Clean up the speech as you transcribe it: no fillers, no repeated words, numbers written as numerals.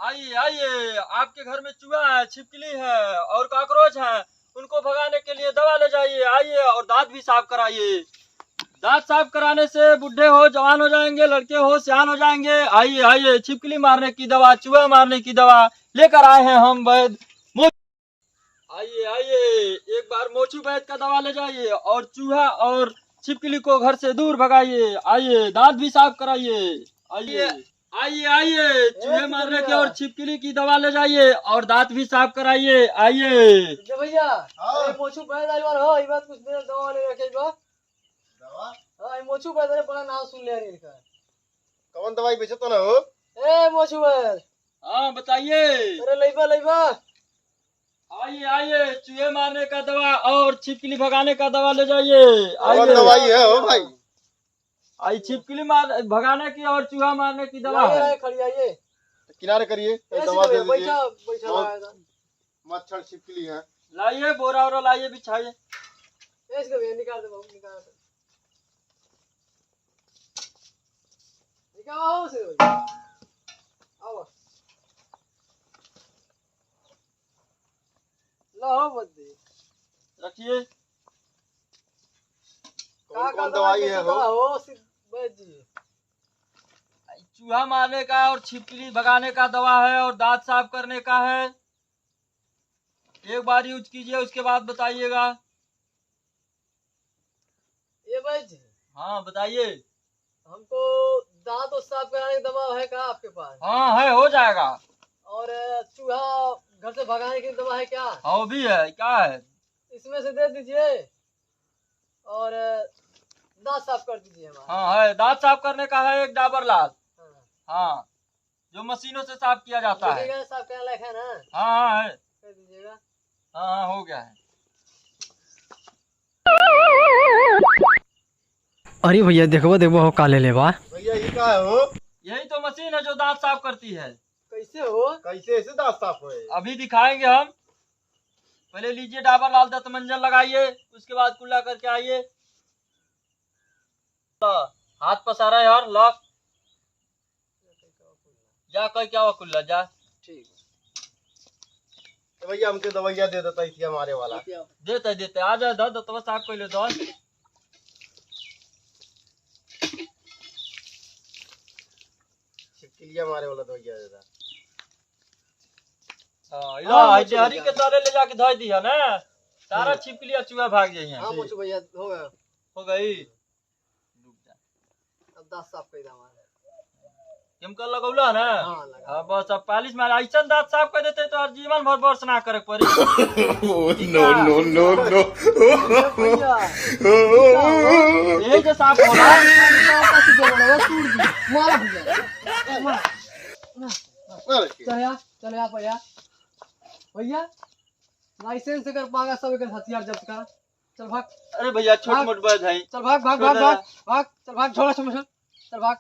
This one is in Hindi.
आइए आइए, आपके घर में चूहा है, छिपकली है और कॉकरोच है, उनको भगाने के लिए दवा ले जाइए। आइए और दांत भी साफ कराइए। दांत साफ कराने से बुढ़े हो जवान हो जाएंगे, लड़के हो सियान हो जाएंगे। आइए आइए, छिपकली मारने की दवा, चूहा मारने की दवा लेकर आए हैं हम वैद्य। आइए आइए, एक बार मोचू वैद्य का दवा ले जाइए और चूहा और छिपकली को घर से दूर भगाइए। आइए, दांत भी साफ कराइए। आइए आइए आइए, चूहे मारने की और छिपकली की दवा ले जाइए और दांत भी साफ कराइए। आइए भैया, मोचू वैद्य आइल बार हो, ई बात कुछ देर दवा ले रखे बा। दवा? हां, मोचू वैद्य बड़ा नाम सुन ले रही का। कौन दवाई बेचतो ना हो? ए मोचू वैद्य। हाँ बताइए। अरे लइबा। आइए आइए, चूहे मारने का दवा और छिपकली भगाने का दवा ले जाइए। कौन आइए, दवाई है हो भाई? आई छिपकली मार भगाने की और चूहा मारने की दवा है। आइए खड़ी आइए। किनारे करिए, ऐसे दवा दे बैठा दीजिए। बैठा और लाया था। मच्छर छिपकली है। लाइए बोरा वोरा लाइए, बिछाइए। ऐसे भैया निकाल दे बाबू, निकाल दे। निकाल से आओ। लो बद्दी रखिए। कौन दवाई है हो? हो जी। चूहा मारने का और छिपकली भगाने का दवा है और दांत साफ करने का है। एक बार यूज कीजिए, उसके बाद बताइएगा। ये भाई जी, हाँ बताइए। हमको दांत और साफ कराने की दवा है क्या आपके पास? हाँ है, हो जाएगा। और चूहा घर से भगाने की दवा है क्या? हाँ वो भी है, क्या है? इसमें से दे दीजिए और दांत साफ कर दीजिए हमारा। हाँ है, दांत साफ करने का है एक डाबर लाल। हाँ। हाँ, जो मशीनों से साफ किया जाता है। दीजिएगा, साफ करने लायक है ना? हाँ हाँ है। कर दीजिएगा। हाँ हाँ हो गया है। अरे भैया देखो देखो हो काले लेवा। भैया ये क्या है हो? यही तो मशीन है जो दांत साफ करती है। कैसे हो? कैसे ऐसे दांत साफ होए? अभी दिखाएंगे हम। पहले लीजिए डाबर लाल दंत मंजन लगाइए, उसके बाद कुल्ला करके आइए। हाथ पसारा यार, लॉक जा कर क्या हुआ, कुल्ला जा। ठीक तो भैया हमके दवाइयाँ दे देता इसी हमारे वाला। है। देते देते आ जाए, दर्द तो साफ कर ले दो। छिपकली हमारे वाला दवाइयाँ देता। हरी के तारे ले जाके धो दिया ना, सारा छिपकली और चूहा भाग जाइए। हाँ मोचू भैया हो गया। हो गई। अब दांत साफ कर दे हमारा। केमिकल लगौला ना? हाँ लगा। हाँ बस अब पालिश मार ऐसा दांत साफ कर देते तो जीवन भर बरस ना करे पड़ी। नो भैया यही जो साफ होला। मारा भैया। चले आप भैया। भैया लाइसेंस कर पाएगा, सब एक हथियार जब्त करा। चल भाग। अरे भैया छोट मोट बात है। चल भाग भाग भाग भाग भाग। चल भाग, छोड़ा चल भाग।